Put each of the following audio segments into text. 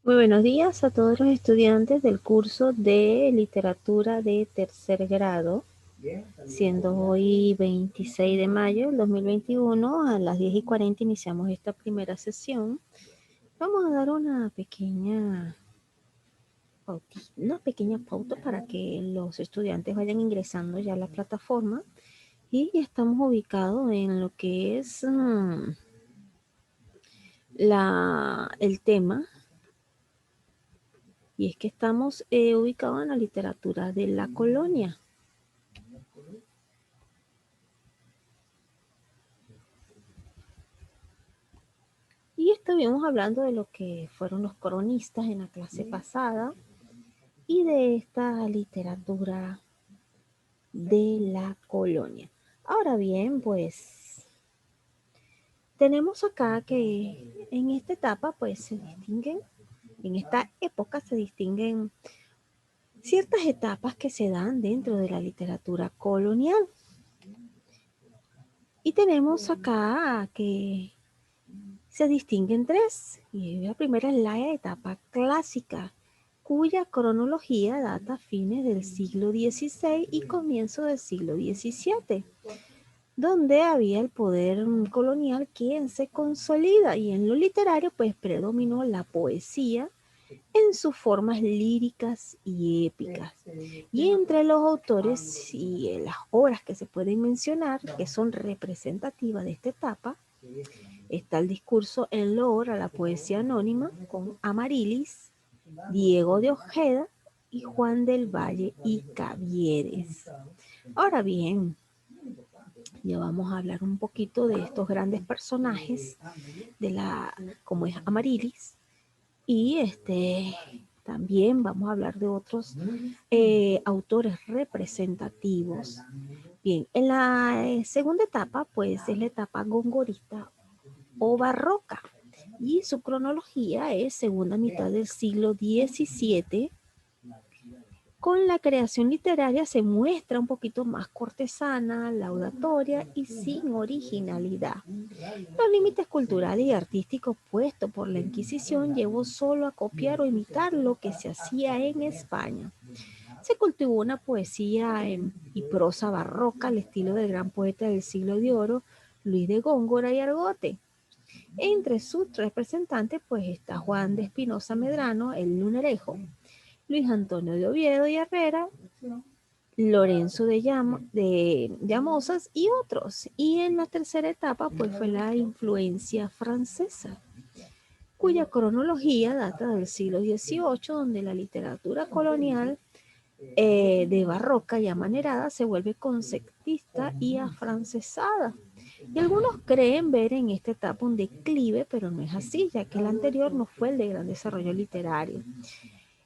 Muy buenos días a todos los estudiantes del curso de literatura de tercer grado, siendo hoy 26 de mayo del 2021, a las 10:40 iniciamos esta primera sesión. Vamos a dar una pequeña pauta para que los estudiantes vayan ingresando ya a la plataforma y estamos ubicados en lo que es el tema. Y es que estamos ubicados en la literatura de la colonia. Y estuvimos hablando de lo que fueron los cronistas en la clase pasada y de esta literatura de la colonia. Ahora bien, pues tenemos acá que en esta etapa pues en esta época se distinguen ciertas etapas que se dan dentro de la literatura colonial. Y tenemos acá que se distinguen tres, y la primera es la etapa clásica, cuya cronología data a fines del siglo XVI y comienzo del siglo XVII, donde había el poder colonial quien se consolida, y en lo literario pues predominó la poesía en sus formas líricas y épicas. Y entre los autores y las obras que se pueden mencionar, que son representativas de esta etapa, está el discurso en loor a la poesía anónima con Amarilis, Diego de Ojeda y Juan del Valle y Cavieres. Ahora bien, ya vamos a hablar un poquito de estos grandes personajes como es Amarilis, y también vamos a hablar de otros autores representativos. Bien, en la segunda etapa, pues es la etapa gongorista o barroca, y su cronología es segunda mitad del siglo XVII. Con la creación literaria se muestra un poquito más cortesana, laudatoria y sin originalidad. Los límites culturales y artísticos puestos por la Inquisición llevó solo a copiar o imitar lo que se hacía en España. Se cultivó una poesía y prosa barroca al estilo del gran poeta del siglo de oro, Luis de Góngora y Argote. Entre sus representantes pues está Juan de Espinosa Medrano, el Lunarejo, Luis Antonio de Oviedo y Herrera, Lorenzo de Llamosas y otros. Y en la tercera etapa pues fue la influencia francesa, cuya cronología data del siglo XVIII, donde la literatura colonial de barroca y amanerada se vuelve conceptista y afrancesada. Y algunos creen ver en esta etapa un declive, pero no es así, ya que el anterior no fue el de gran desarrollo literario.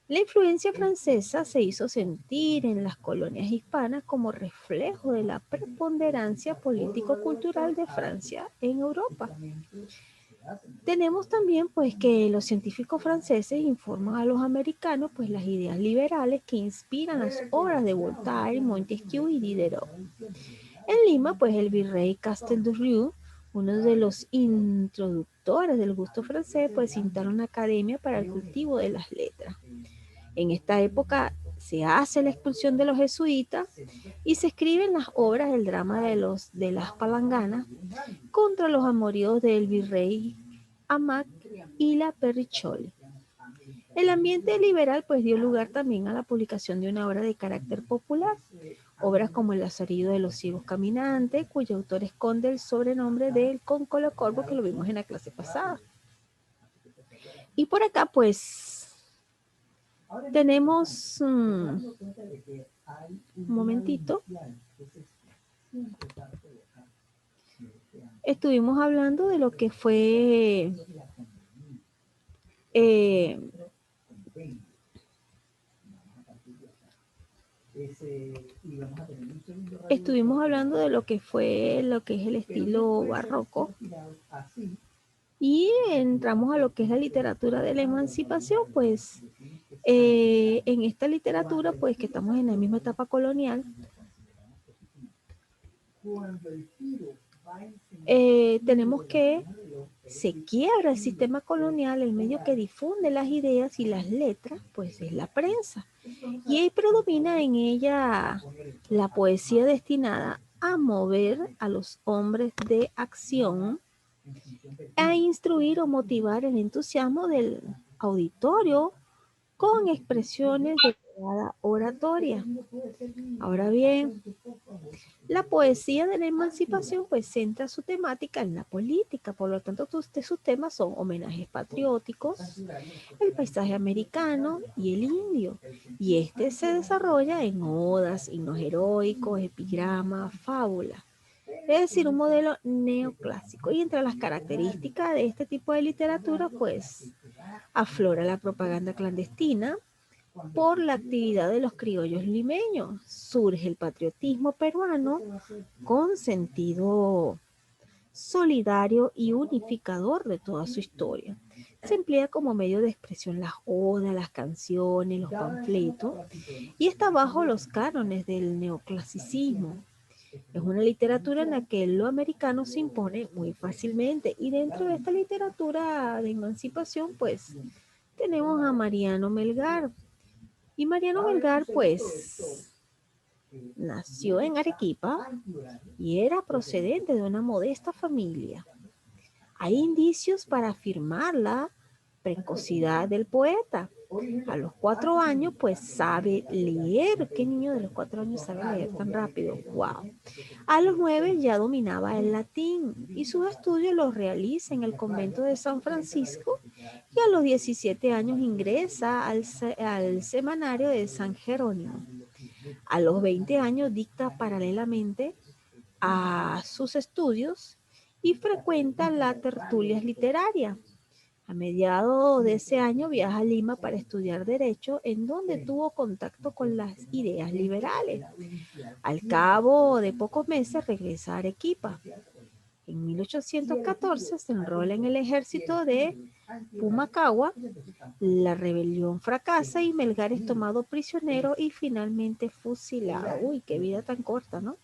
La influencia francesa se hizo sentir en las colonias hispanas como reflejo de la preponderancia político-cultural de Francia en Europa. Tenemos también pues que los científicos franceses informan a los americanos pues las ideas liberales que inspiran las obras de Voltaire, Montesquieu y Diderot. En Lima pues el virrey Castel du Riu, uno de los introductores del gusto francés, pues instala una academia para el cultivo de las letras. En esta época se hace la expulsión de los jesuitas y se escriben las obras del drama de las palanganas contra los amoríos del virrey Amat y la Perrichole. El ambiente liberal pues dio lugar también a la publicación de una obra de carácter popular, obras como El Lazarillo de los Ciegos Caminantes, cuyo autor esconde el sobrenombre del Concolo Corvo, que lo vimos en la clase pasada. Y por acá pues tenemos un momentito. Estuvimos hablando de lo que fue estuvimos hablando de lo que es el estilo barroco, y entramos a lo que es la literatura de la emancipación. Pues en esta literatura, pues que estamos en la misma etapa colonial, tenemos que se quiebra el sistema colonial, el medio que difunde las ideas y las letras, pues es la prensa. Y ahí predomina en ella la poesía destinada a mover a los hombres de acción, a instruir o motivar el entusiasmo del auditorio con expresiones de oratoria. Ahora bien, la poesía de la emancipación pues centra su temática en la política, por lo tanto sus temas son homenajes patrióticos, el paisaje americano y el indio, y este se desarrolla en odas, himnos heroicos, epigramas, fábulas, es decir, un modelo neoclásico. Y entre las características de este tipo de literatura pues aflora la propaganda clandestina, por la actividad de los criollos limeños. Surge el patriotismo peruano con sentido solidario y unificador de toda su historia. Se emplea como medio de expresión las odas, las canciones, los panfletos y está bajo los cánones del neoclasicismo. Es una literatura en la que lo americano se impone muy fácilmente y dentro de esta literatura de emancipación pues tenemos a Mariano Melgar, y Mariano Melgar, pues, nació en Arequipa y era procedente de una modesta familia. Hay indicios para afirmar la precocidad del poeta. A los 4 años, pues sabe leer. ¿Qué niño de los 4 años sabe leer tan rápido? ¡Wow! A los 9 ya dominaba el latín y sus estudios los realiza en el convento de San Francisco y a los 17 años ingresa al semanario de San Jerónimo. A los 20 años dicta paralelamente a sus estudios y frecuenta las tertulias literarias. A mediados de ese año viaja a Lima para estudiar Derecho, en donde tuvo contacto con las ideas liberales. Al cabo de pocos meses regresa a Arequipa. En 1814 se enrola en el ejército de Pumacagua. La rebelión fracasa y Melgar es tomado prisionero y finalmente fusilado. Uy, qué vida tan corta, ¿no?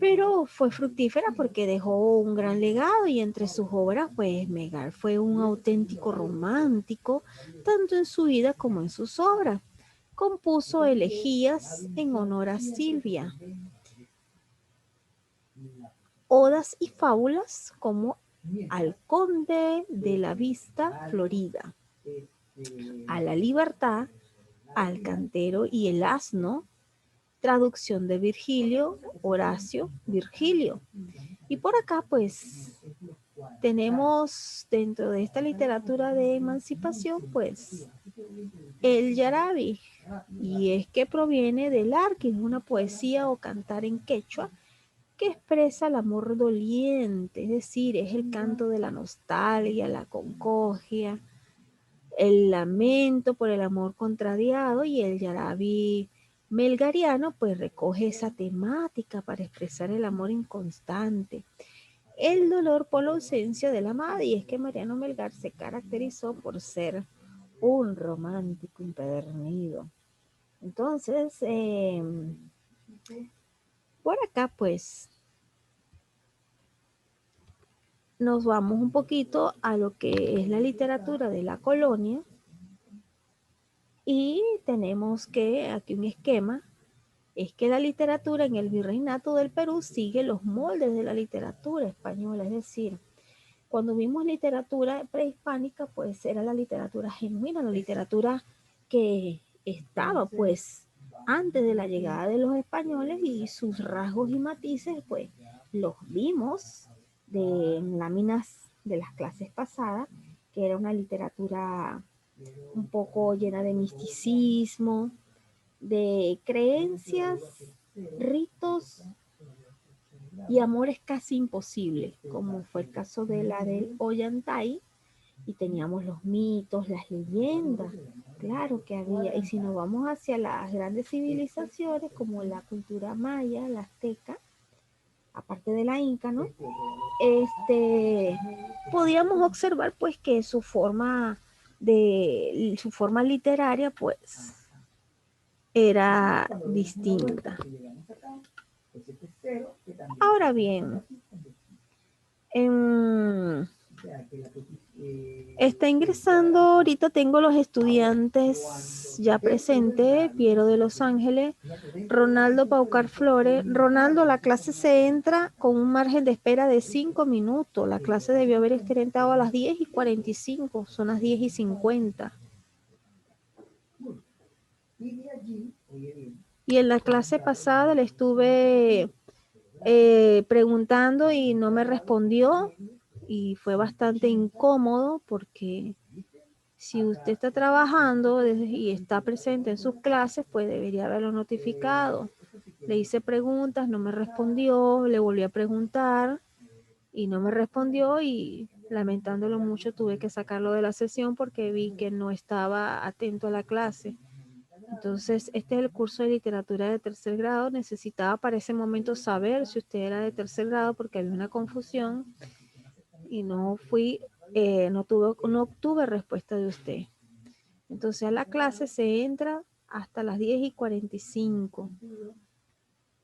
Pero fue fructífera porque dejó un gran legado y entre sus obras, pues Melgar fue un auténtico romántico, tanto en su vida como en sus obras. Compuso elegías en honor a Silvia, odas y fábulas como al Conde de la Vista Florida, a la Libertad, al Cantero y el Asno, traducción de Virgilio, Horacio, Virgilio. Y por acá pues tenemos dentro de esta literatura de emancipación pues el Yarabi, y es que proviene del arqui, una poesía o cantar en quechua que expresa el amor doliente, es decir, es el canto de la nostalgia, la concordia, el lamento por el amor contrariado, y el Yarabi melgariano pues recoge esa temática para expresar el amor inconstante, el dolor por la ausencia de la amada, y es que Mariano Melgar se caracterizó por ser un romántico empedernido. Entonces, por acá pues nos vamos un poquito a lo que es la literatura de la colonia y tenemos que aquí un esquema, es que la literatura en el virreinato del Perú sigue los moldes de la literatura española, es decir, cuando vimos literatura prehispánica, pues era la literatura genuina, la literatura que estaba pues antes de la llegada de los españoles, y sus rasgos y matices pues los vimos en láminas de las clases pasadas, que era una literatura un poco llena de misticismo, de creencias, ritos y amores casi imposibles, como fue el caso de la del Ollantay, y teníamos los mitos, las leyendas, claro que había, y si nos vamos hacia las grandes civilizaciones como la cultura maya, la azteca, aparte de la inca, ¿no? Podíamos observar pues que su forma literaria pues era distinta. Ahora bien, Está ingresando, ahorita tengo los estudiantes ya presentes, Piero de Los Ángeles, Ronaldo Paucar Flores. Ronaldo, la clase se entra con un margen de espera de 5 minutos. La clase debió haber entrado a las 10:45, son las 10:50. Y en la clase pasada le estuve preguntando y no me respondió y fue bastante incómodo porque si usted está trabajando y está presente en sus clases, pues debería haberlo notificado. Le hice preguntas, no me respondió, le volví a preguntar y no me respondió y lamentándolo mucho tuve que sacarlo de la sesión porque vi que no estaba atento a la clase. Entonces, este es el curso de literatura de tercer grado. Necesitaba para ese momento saber si usted era de tercer grado porque había una confusión y no obtuve respuesta de usted. Entonces a la clase se entra hasta las 10:45.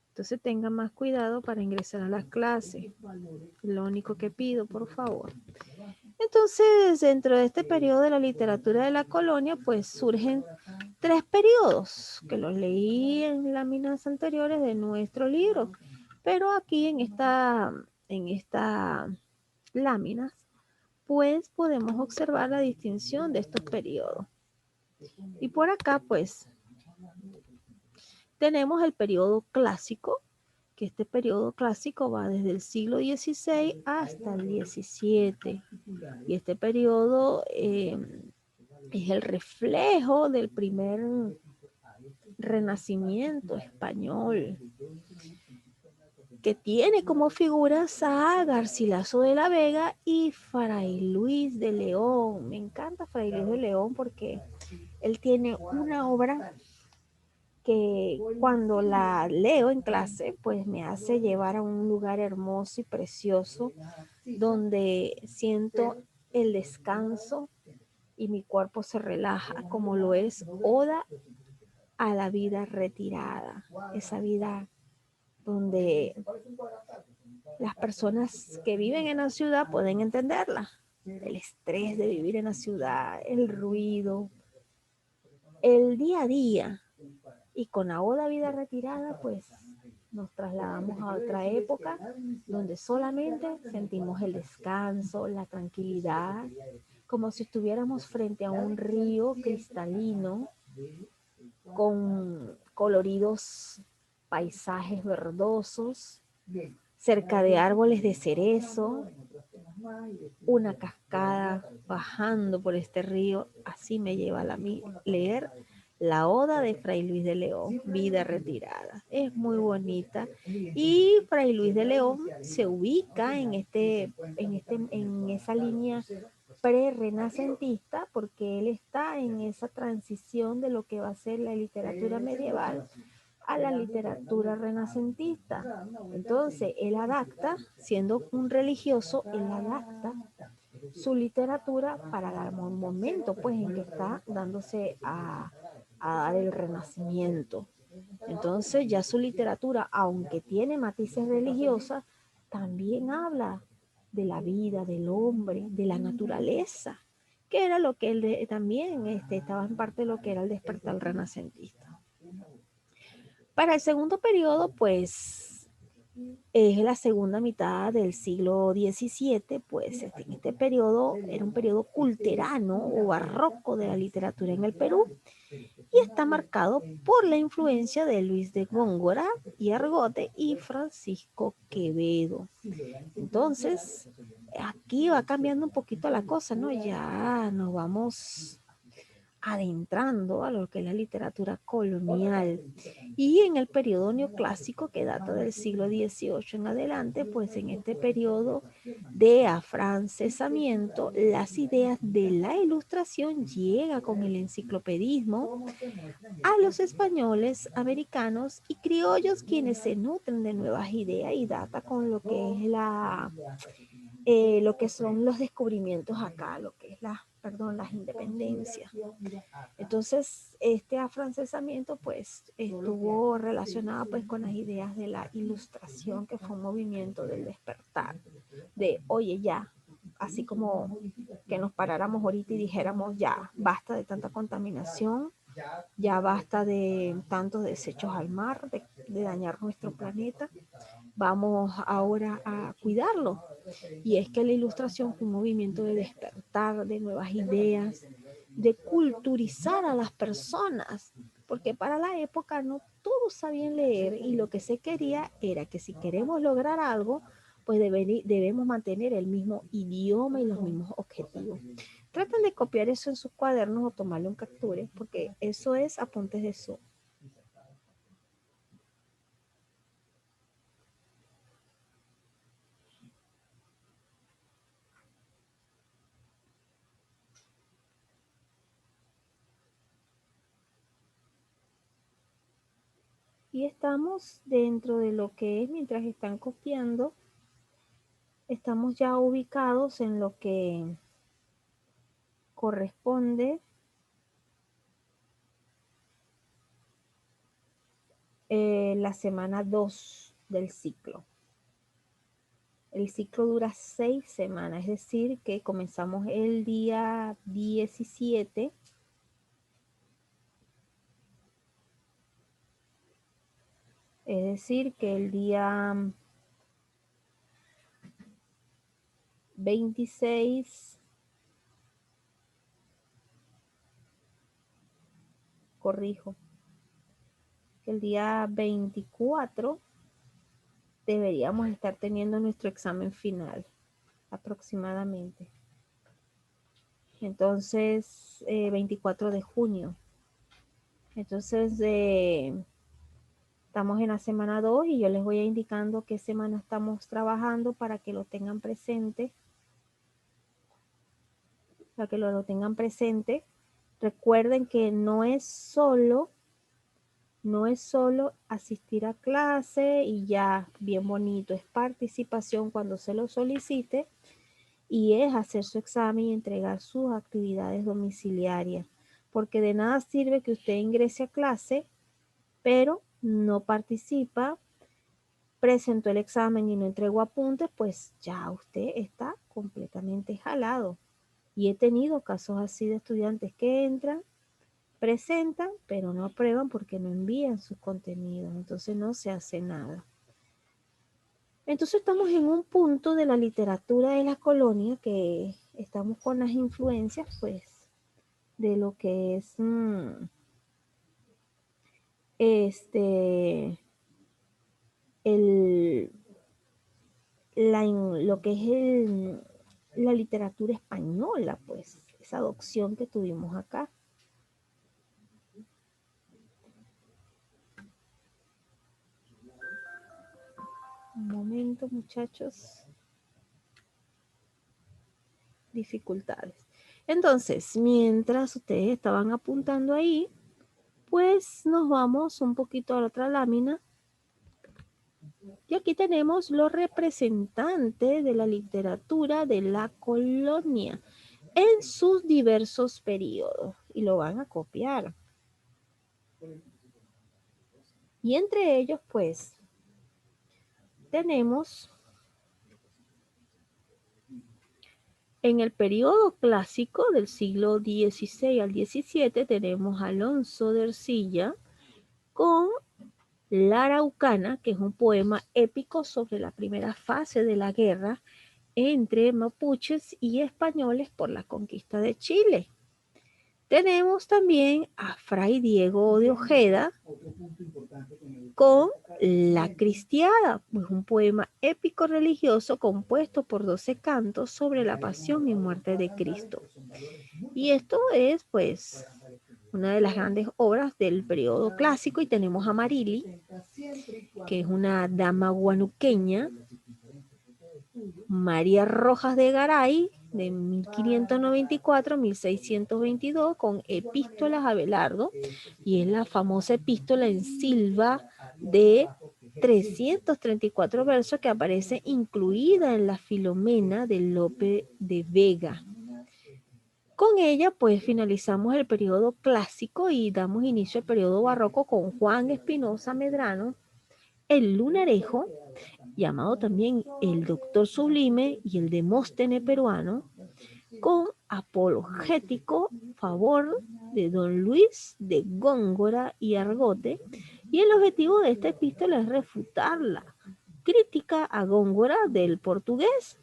Entonces tenga más cuidado para ingresar a las clases. Lo único que pido, por favor. Entonces, dentro de este periodo de la literatura de la colonia, pues surgen 3 periodos que los leí en láminas anteriores de nuestro libro. Pero aquí en esta láminas, pues podemos observar la distinción de estos periodos. Y por acá, pues, tenemos el periodo clásico, que este periodo clásico va desde el siglo XVI hasta el XVII. Y este periodo es el reflejo del primer renacimiento español, que tiene como figuras a Garcilaso de la Vega y Fray Luis de León. Me encanta Fray Luis de León porque él tiene una obra que cuando la leo en clase, pues me hace llevar a un lugar hermoso y precioso donde siento el descanso y mi cuerpo se relaja, como lo es Oda a la vida retirada, esa vida donde las personas que viven en la ciudad pueden entenderla. El estrés de vivir en la ciudad, el ruido, el día a día. Y con la Oda Vida Retirada, pues nos trasladamos a otra época donde solamente sentimos el descanso, la tranquilidad, como si estuviéramos frente a un río cristalino con coloridos paisajes verdosos, cerca de árboles de cerezo, una cascada bajando por este río. Así me lleva a leer la Oda de Fray Luis de León, Vida Retirada. Es muy bonita. Y Fray Luis de León se ubica en esa línea pre-renacentista porque él está en esa transición de lo que va a ser la literatura medieval a la literatura renacentista. Entonces, él adapta, siendo un religioso, él adapta su literatura para el momento pues en que está dándose a dar el renacimiento. Entonces ya su literatura, aunque tiene matices religiosas, también habla de la vida, del hombre, de la naturaleza, que era lo que él también estaba en parte de lo que era el despertar renacentista. Para el segundo periodo, pues es la segunda mitad del siglo XVII, pues en este periodo era un periodo culterano o barroco de la literatura en el Perú y está marcado por la influencia de Luis de Góngora y Argote y Francisco Quevedo. Entonces, aquí va cambiando un poquito la cosa, ¿no? Ya nos vamos adentrando a lo que es la literatura colonial. Y en el periodo neoclásico, que data del siglo XVIII en adelante, pues en este periodo de afrancesamiento, las ideas de la ilustración llegan con el enciclopedismo a los españoles, americanos y criollos, quienes se nutren de nuevas ideas y data con lo que es lo que son los descubrimientos acá, lo que es las independencias. Entonces, este afrancesamiento pues estuvo relacionado pues con las ideas de la ilustración, que fue un movimiento del despertar, de oye ya, así como que nos paráramos ahorita y dijéramos ya, basta de tanta contaminación, ya basta de tantos desechos al mar, de dañar nuestro planeta, vamos ahora a cuidarlo. Y es que la ilustración fue un movimiento de despertar, de nuevas ideas, de culturizar a las personas, porque para la época no todos sabían leer y lo que se quería era que si queremos lograr algo, pues debemos mantener el mismo idioma y los mismos objetivos. Traten de copiar eso en sus cuadernos o tomarle un capture, porque eso es apuntes de Zoom. Y estamos dentro de lo que es, mientras están copiando, estamos ya ubicados en lo que corresponde la semana 2 del ciclo. El ciclo dura 6 semanas, es decir, que comenzamos el día 17. Es decir, que el día 26, corrijo, que el día 24 deberíamos estar teniendo nuestro examen final, aproximadamente. Entonces, 24 de junio. Entonces, estamos en la semana 2 y yo les voy a indicando qué semana estamos trabajando para que lo tengan presente. Para que lo tengan presente. Recuerden que no es solo asistir a clase y ya, bien bonito, es participación cuando se lo solicite y es hacer su examen y entregar sus actividades domiciliarias, porque de nada sirve que usted ingrese a clase, pero no participa, presentó el examen y no entregó apuntes, pues ya usted está completamente jalado. Y he tenido casos así de estudiantes que entran, presentan, pero no aprueban porque no envían sus contenidos, entonces no se hace nada. Entonces estamos en un punto de la literatura de la colonia que estamos con las influencias, pues, de lo que es lo que es la literatura española, pues, esa adopción que tuvimos acá. Un momento, muchachos. Dificultades. Entonces, mientras ustedes estaban apuntando ahí, pues nos vamos un poquito a la otra lámina. Y aquí tenemos los representantes de la literatura de la colonia en sus diversos periodos. Y lo van a copiar. Y entre ellos, pues, tenemos en el periodo clásico del siglo XVI al XVII, tenemos a Alonso de Ercilla con La Araucana, que es un poema épico sobre la primera fase de la guerra entre mapuches y españoles por la conquista de Chile. Tenemos también a Fray Diego de Ojeda con La Cristiada, pues un poema épico religioso compuesto por 12 cantos sobre la pasión y muerte de Cristo. Y esto es, pues, una de las grandes obras del periodo clásico. Y tenemos a Marili, que es una dama guanuqueña, María Rojas de Garay, de 1594 a 1622, con epístolas a Abelardo, y es la famosa epístola en Silva de 334 versos que aparece incluida en la Filomena de Lope de Vega. Con ella, pues, finalizamos el periodo clásico y damos inicio al periodo barroco con Juan Espinosa Medrano, El Lunarejo, llamado también El Doctor Sublime y el Demóstenes peruano, con apologético favor de don Luis de Góngora y Argote, y el objetivo de esta epístola es refutar la crítica a Góngora del portugués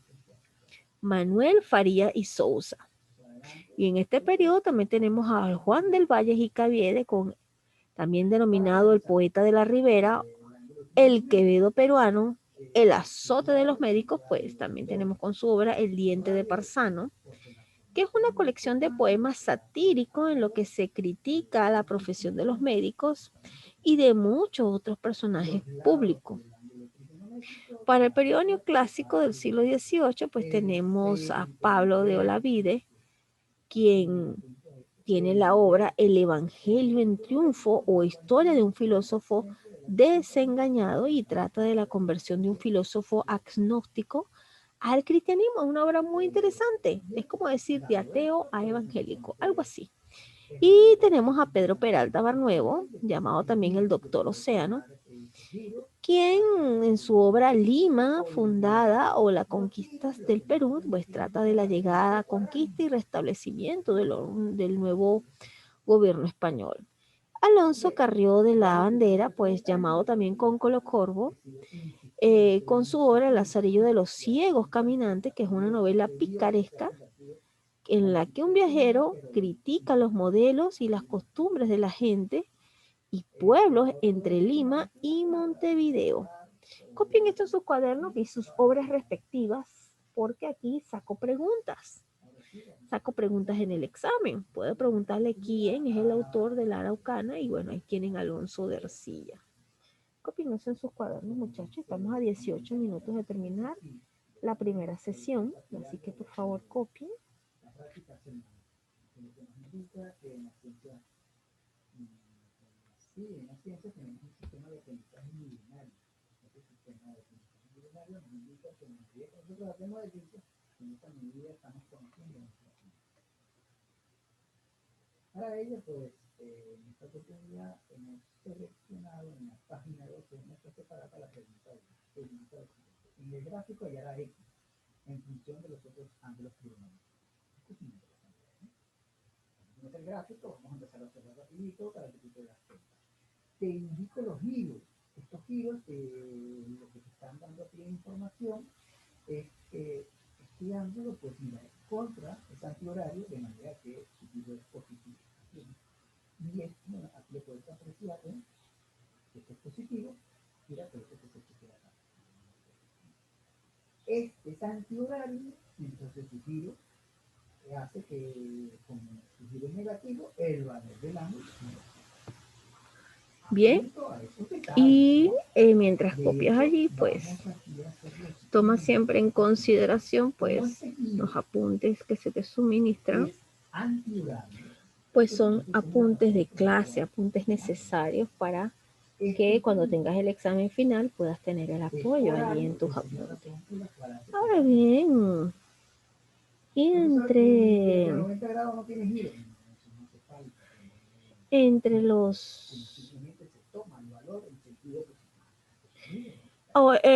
Manuel Faría y Sousa. Y en este periodo también tenemos a Juan del Valle y Caviedes, también denominado el poeta de la Ribera, el Quevedo peruano, el azote de los médicos, pues también tenemos con su obra El diente de Parzano, que es una colección de poemas satíricos en lo que se critica a la profesión de los médicos y de muchos otros personajes públicos. Para el periodo neoclásico del siglo XVIII, pues tenemos a Pablo de Olavide, quien tiene la obra El Evangelio en Triunfo o Historia de un filósofo desengañado y trata de la conversión de un filósofo agnóstico al cristianismo. Es una obra muy interesante. Es como decir de ateo a evangélico, algo así. Y tenemos a Pedro Peralta Barnuevo, llamado también el Doctor Océano, quien en su obra Lima, fundada o las conquistas del Perú, pues trata de la llegada, conquista y restablecimiento del nuevo gobierno español. Alonso Carrió de la Bandera, pues llamado también Cóncolo Corvo, con su obra El Lazarillo de los Ciegos Caminantes, que es una novela picaresca en la que un viajero critica los modelos y las costumbres de la gente y pueblos entre Lima y Montevideo. Copien esto en sus cuadernos y sus obras respectivas, porque aquí saco preguntas. Saco preguntas en el examen. Puedo preguntarle quién es el autor de la Araucana y bueno, ahí tienen Alonso de Ercilla. Copien eso en sus cuadernos, muchachos. Estamos a 18 minutos de terminar la primera sesión, así que por favor copien. Sí, en la ciencia tenemos un sistema de aprendizaje milenario. Este sistema de aprendizaje milenario nos indica que en la medida que nosotros hacemos ejercicio, en esta medida estamos conociendo nuestra ciencia. Para ello, pues, en esta oportunidad hemos seleccionado en la página 12 de nuestra separada la pregunta 1. En el gráfico hallará X en función de los otros ángulos trigonométricos. Esto es muy interesante, ¿no? Entonces, el gráfico, vamos a empezar a observar rapidito para que tú te das cuenta. Te indico los giros. Estos giros, lo que te están dando aquí de información es que este ángulo, pues mira, es contra, es antihorario, de manera que su giro es positivo. Y esto, bueno, aquí lo puedes apreciar, ¿eh? Este es positivo, mira, pero este es positivo acá. Este es antihorario, entonces su giro hace que, como su giro es negativo, el valor del ángulo es negativo. Bien, y mientras copias allí, pues toma siempre en consideración pues los apuntes que se te suministran, pues son apuntes de clase, apuntes necesarios para que cuando tengas el examen final puedas tener el apoyo allí en tus apuntes. Ahora bien, entre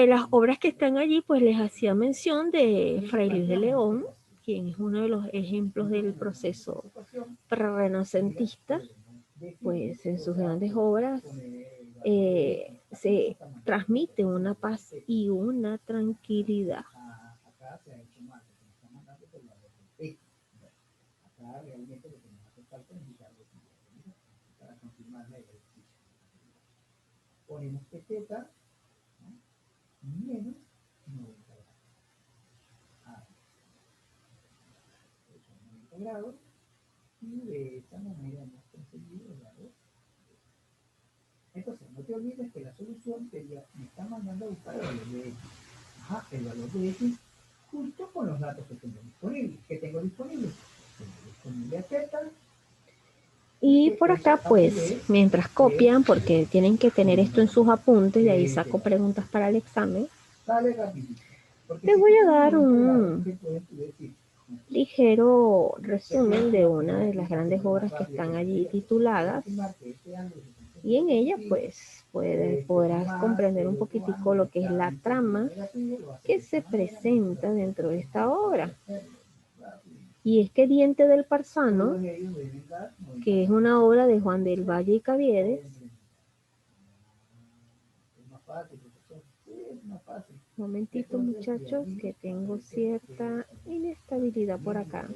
las obras que están allí, pues les hacía mención de Fray Luis de León, quien es uno de los ejemplos del proceso prerrenacentista, pues en sus grandes obras se transmite una paz y una tranquilidad. Ponemos etiqueta menos 90 grados. 90 grados y de esta manera hemos conseguido el valor. Entonces, no te olvides que la solución sería, me está mandando a buscar el valor de X. Ajá, el valor de X justo con los datos que tengo disponibles. Tengo disponible Z. Y por acá, pues, mientras copian, porque tienen que tener esto en sus apuntes, de ahí saco preguntas para el examen, te voy a dar un ligero resumen de una de las grandes obras que están allí tituladas Y en ella pues podrás comprender un poquitico lo que es la trama que se presenta dentro de esta obra. Y es que Diente del Parsano, que es una obra de Juan del Valle y Caviedes, un momentito muchachos, que tengo cierta inestabilidad por acá.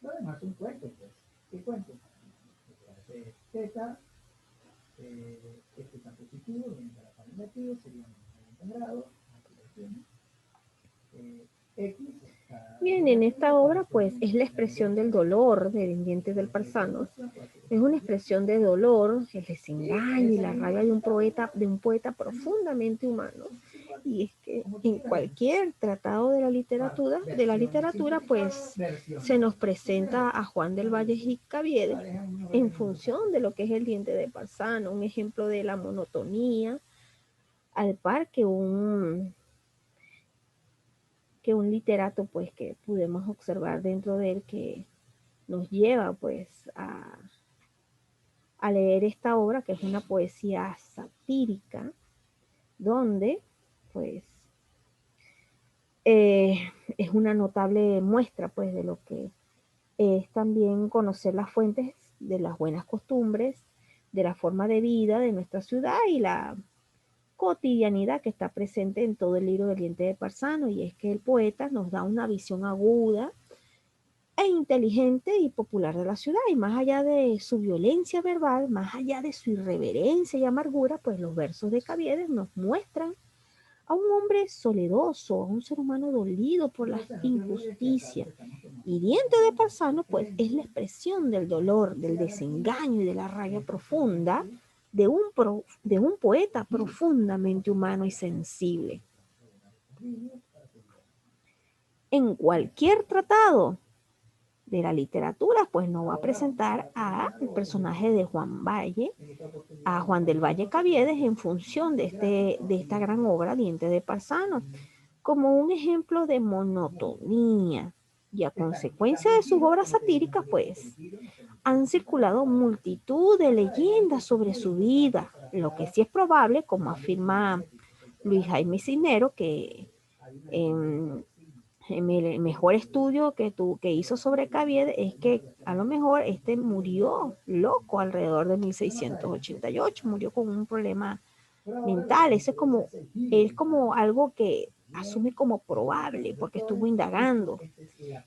Bueno, es un cuento, pues. ¿Qué cuento? Teta, este tan positivo, viene para tan negativo, sería un 90 grados, aquí lo tiene. X. Bien, en esta obra pues es la expresión del dolor de Dientes del Parsano. Es una expresión de dolor, el desengaño y la rabia de un poeta profundamente humano. Y es que en cualquier tratado de la literatura pues se nos presenta a Juan del Valle y Caviedes en función de lo que es el Diente de Parsano, un ejemplo de la monotonía, al par que un literato pues que pudimos observar dentro de él, que nos lleva pues a leer esta obra, que es una poesía satírica, donde pues es una notable muestra pues de lo que es también conocer las fuentes de las buenas costumbres, de la forma de vida de nuestra ciudad y la cotidianidad que está presente en todo el libro del Diente de Parsano. Y es que el poeta nos da una visión aguda e inteligente y popular de la ciudad, y más allá de su violencia verbal, más allá de su irreverencia y amargura, pues los versos de Caviedes nos muestran a un hombre soledoso, a un ser humano dolido por las injusticias. Y Diente de Parsano pues es la expresión del dolor, del desengaño y de la rabia profunda de un poeta profundamente humano y sensible. En cualquier tratado de la literatura, pues nos va a presentar a el personaje de Juan Valle, a Juan del Valle Caviedes, en función de esta gran obra, Diente de Parsano, como un ejemplo de monotonía. Y a consecuencia de sus obras satíricas, pues, han circulado multitud de leyendas sobre su vida, lo que sí es probable, como afirma Luis Jaime Cisneros, que en el mejor estudio que hizo sobre Caviedes es que a lo mejor este murió loco alrededor de 1688, murió con un problema mental. Eso es como algo que asume como probable porque estuvo indagando.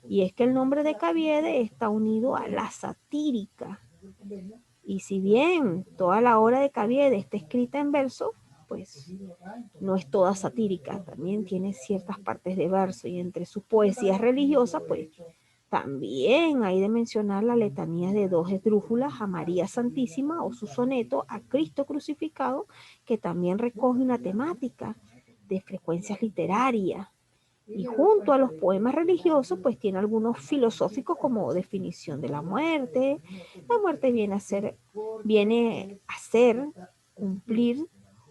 Y es que el nombre de Caviedes está unido a la satírica. Y si bien toda la obra de Caviedes está escrita en verso, pues no es toda satírica, también tiene ciertas partes de verso, y entre sus poesías religiosas, pues también hay de mencionar la letanía de dos esdrújulas a María Santísima o su soneto a Cristo crucificado, que también recoge una temática de frecuencias literarias. Y junto a los poemas religiosos, pues tiene algunos filosóficos como definición de la muerte. La muerte viene a ser cumplir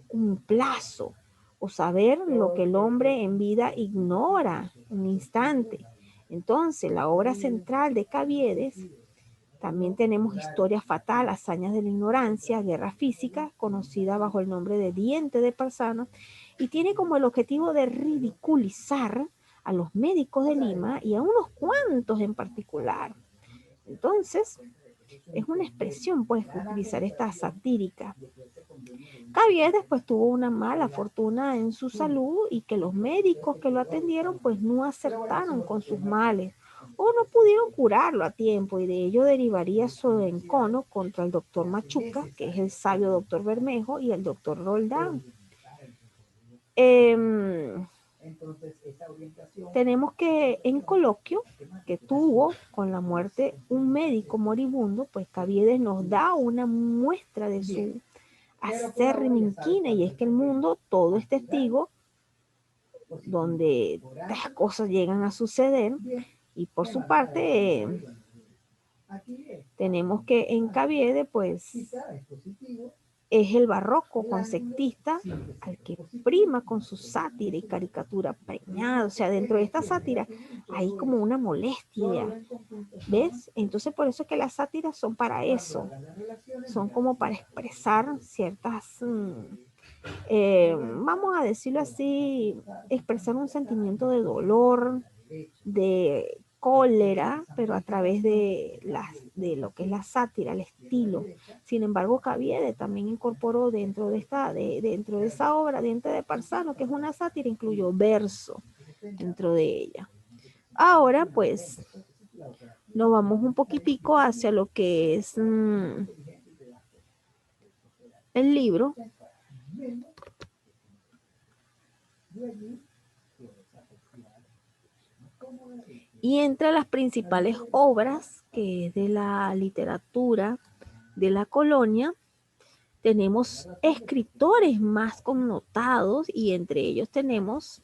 un plazo o saber lo que el hombre en vida ignora un instante. Entonces, la obra central de Caviedes, también tenemos Historia fatal, hazañas de la ignorancia, guerra física, conocida bajo el nombre de Diente de Parsano, y tiene como el objetivo de ridiculizar a los médicos de Lima y a unos cuantos en particular. Entonces, es una expresión, pues, utilizar esta satírica. Caviedes pues tuvo una mala fortuna en su salud, y que los médicos que lo atendieron pues no acertaron con sus males o no pudieron curarlo a tiempo, y de ello derivaría su encono contra el doctor Machuca, que es el sabio doctor Bermejo, y el doctor Roldán. Tenemos que en coloquio que tuvo con la muerte un médico moribundo, pues Caviedes nos da una muestra de su acérrima inquina, y es que el mundo todo es testigo donde estas cosas llegan a suceder. Y por su parte tenemos que en Caviedes pues es el barroco conceptista al que prima con su sátira y caricatura preñada. O sea, dentro de esta sátira hay como una molestia, ¿ves? Entonces por eso es que las sátiras son para eso, son como para expresar ciertas, vamos a decirlo así, expresar un sentimiento de dolor, de cólera, pero a través de lo que es la sátira, el estilo. Sin embargo, Caviedes también incorporó dentro de esa obra, Diente de Parsano, que es una sátira, incluyó verso dentro de ella. Ahora, pues, nos vamos un poquitico hacia lo que es el libro. Y entre las principales obras que es de la literatura de la colonia, tenemos escritores más connotados y entre ellos tenemos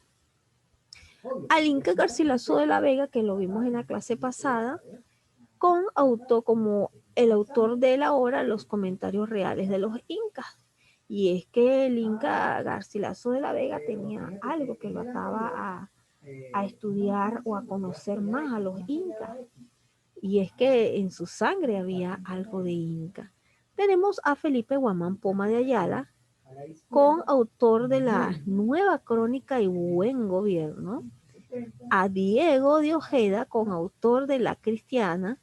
al Inca Garcilaso de la Vega, que lo vimos en la clase pasada, como el autor de la obra Los Comentarios Reales de los Incas. Y es que el Inca Garcilaso de la Vega tenía algo que lo ataba a estudiar o a conocer más a los incas. Y es que en su sangre había algo de inca. Tenemos a Felipe Guamán Poma de Ayala, con autor de la Nueva Crónica y Buen Gobierno, a Diego de Ojeda, con autor de La Cristiana,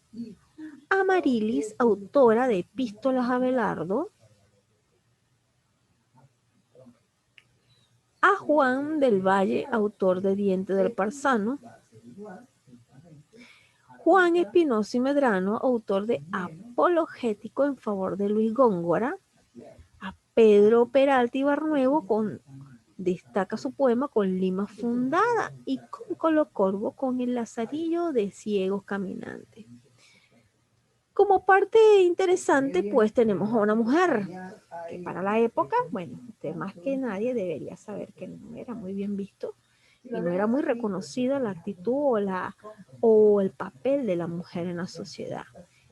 a Marilis, autora de Epístolas a Abelardo, a Juan del Valle, autor de Diente del Parsano, Juan Espinosa y Medrano, autor de Apologético en favor de Luis Góngora, a Pedro Peralta y Barnuevo, destaca su poema con Lima fundada, y con Colocorvo con El Lazarillo de Ciegos Caminantes. Como parte interesante, pues tenemos a una mujer que para la época, bueno, usted más que nadie debería saber que no era muy bien visto y no era muy reconocida la actitud o el papel de la mujer en la sociedad.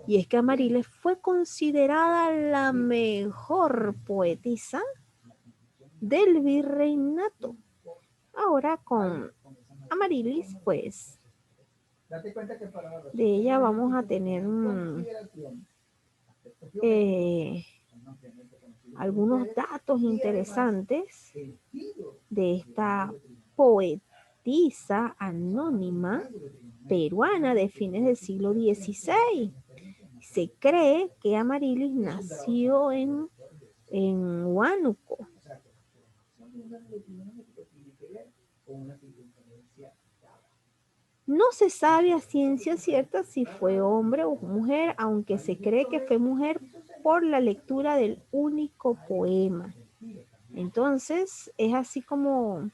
Y es que Amariles fue considerada la mejor poetisa del virreinato. Ahora con Amarilis, pues, de ella vamos a tener algunos datos interesantes de esta poetisa anónima peruana de fines del siglo XVI. Se cree que Amarilis nació en Huánuco. No se sabe a ciencia cierta si fue hombre o mujer, aunque se cree que fue mujer por la lectura del único poema. Entonces, es así como...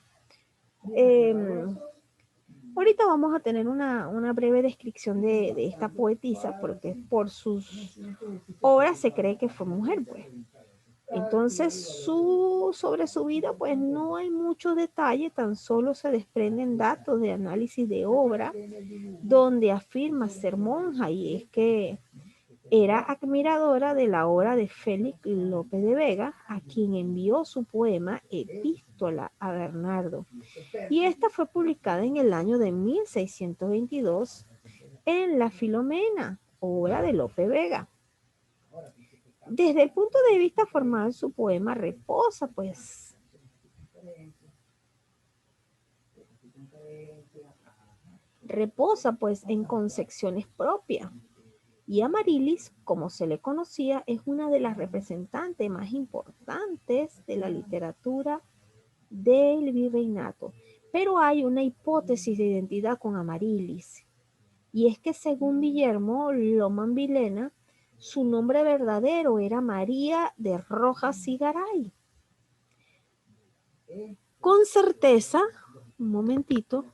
ahorita vamos a tener una breve descripción de esta poetisa, porque por sus obras se cree que fue mujer, pues. Entonces, sobre su vida, pues no hay mucho detalle, tan solo se desprenden datos de análisis de obra, donde afirma ser monja, y es que era admiradora de la obra de Félix López de Vega, a quien envió su poema Epístola a Bernardo. Y esta fue publicada en el año de 1622 en La Filomena, obra de Lope Vega. Desde el punto de vista formal, su poema reposa, pues, en concepciones propias. Y Amarilis, como se le conocía, es una de las representantes más importantes de la literatura del virreinato. Pero hay una hipótesis de identidad con Amarilis, y es que según Guillermo Loman Vilena, su nombre verdadero era María de Rojas y Garay. Con certeza, un momentito,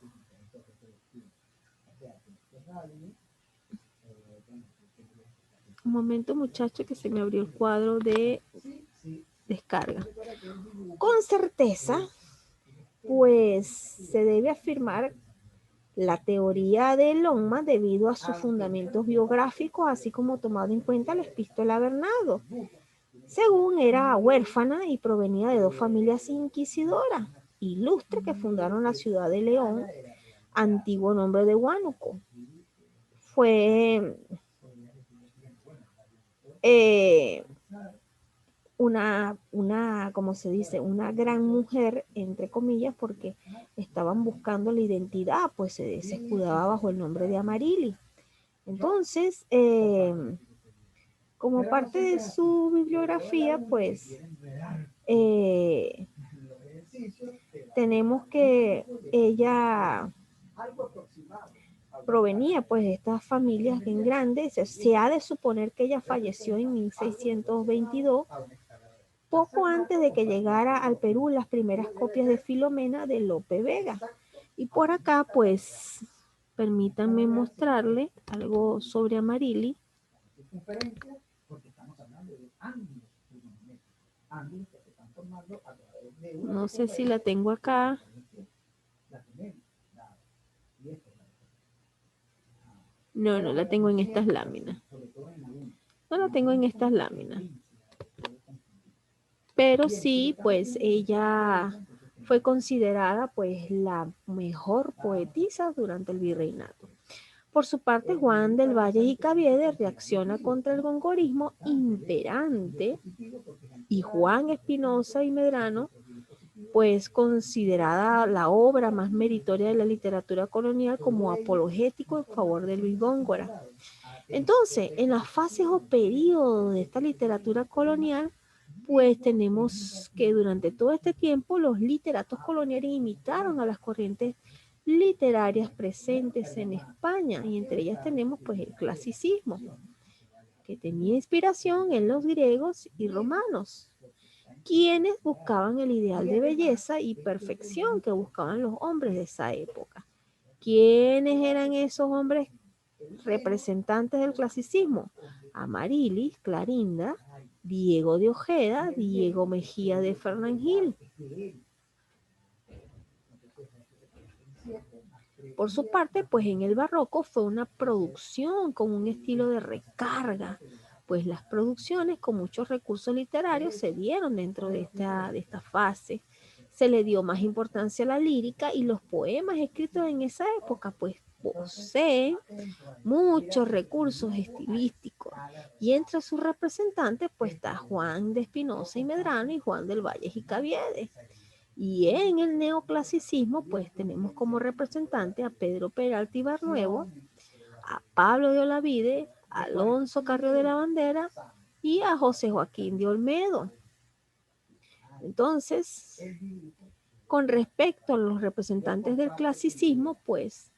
un momento muchacho que se me abrió el cuadro de descarga. Con certeza, pues se debe afirmar la teoría de Longman debido a sus fundamentos biográficos, así como tomado en cuenta la Epístola a Bernardo. Según era huérfana y provenía de dos familias inquisidoras ilustres que fundaron la ciudad de León, antiguo nombre de Huánuco. Fue como se dice, una gran mujer, entre comillas, porque estaban buscando la identidad, pues se escudaba bajo el nombre de Amarilis. Entonces, como parte de su bibliografía, pues tenemos que ella provenía pues de estas familias bien grandes. Se ha de suponer que ella falleció en 1622, poco antes de que llegara al Perú las primeras copias de Filomena de Lope Vega. Y por acá pues permítanme mostrarle algo sobre Amarilis. No sé si la tengo acá. No, no la tengo en estas láminas. No la tengo en estas láminas. Pero sí, pues ella fue considerada pues la mejor poetisa durante el virreinato. Por su parte, Juan del Valle y Caviedes reacciona contra el gongorismo imperante y Juan Espinosa y Medrano, pues considerada la obra más meritoria de la literatura colonial como apologético en favor de Luis Góngora. Entonces, en las fases o periodos de esta literatura colonial, pues tenemos que durante todo este tiempo los literatos coloniales imitaron a las corrientes literarias presentes en España, y entre ellas tenemos pues el clasicismo, que tenía inspiración en los griegos y romanos, quienes buscaban el ideal de belleza y perfección que buscaban los hombres de esa época. ¿Quiénes eran esos hombres representantes del clasicismo? Amarilis, Clarinda, Diego de Ojeda, Diego Mejía de Fernán-Gil. Por su parte, pues en el barroco fue una producción con un estilo de recarga, pues las producciones con muchos recursos literarios se dieron dentro de esta fase. Se le dio más importancia a la lírica y los poemas escritos en esa época, pues poseen muchos recursos estilísticos, y entre sus representantes pues está Juan de Espinosa y Medrano y Juan del Valle y Caviedes. Y en el neoclasicismo pues tenemos como representante a Pedro Peralta Ibarnuevo, a Pablo de Olavide, a Alonso Carrió de la Bandera y a José Joaquín de Olmedo. Entonces, con respecto a los representantes del clasicismo, pues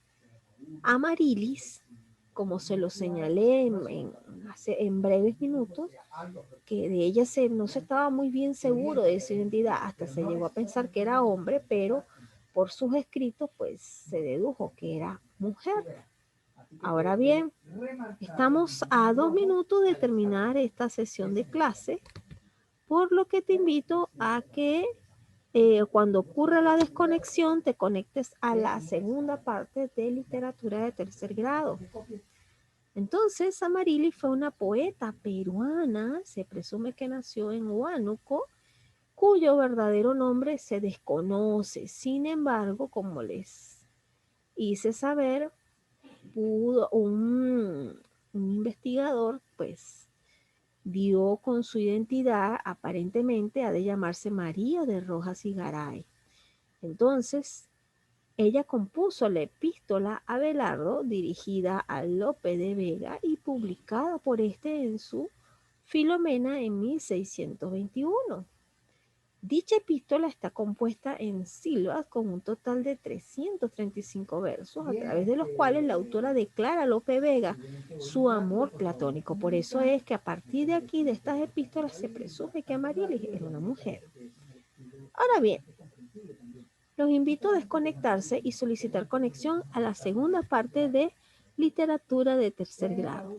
Amarilis, como se lo señalé en breves minutos, que de ella no se estaba muy bien seguro de su identidad, hasta se llegó a pensar que era hombre, pero por sus escritos pues se dedujo que era mujer. Ahora bien, estamos a 2 minutos de terminar esta sesión de clase, por lo que te invito a que cuando ocurra la desconexión te conectes a la segunda parte de literatura de tercer grado. Entonces, Amarilis fue una poeta peruana, se presume que nació en Huánuco, cuyo verdadero nombre se desconoce. Sin embargo, como les hice saber, un investigador, pues, dio con su identidad, aparentemente ha de llamarse María de Rojas y Garay. Entonces, ella compuso la epístola a Abelardo, dirigida a Lope de Vega y publicada por este en su Filomena en 1621. Dicha epístola está compuesta en sílabas con un total de 335 versos, a través de los cuales la autora declara a Lope Vega su amor platónico. Por eso es que a partir de aquí, de estas epístolas, se presume que Amarilis era una mujer. Ahora bien, los invito a desconectarse y solicitar conexión a la segunda parte de literatura de tercer grado.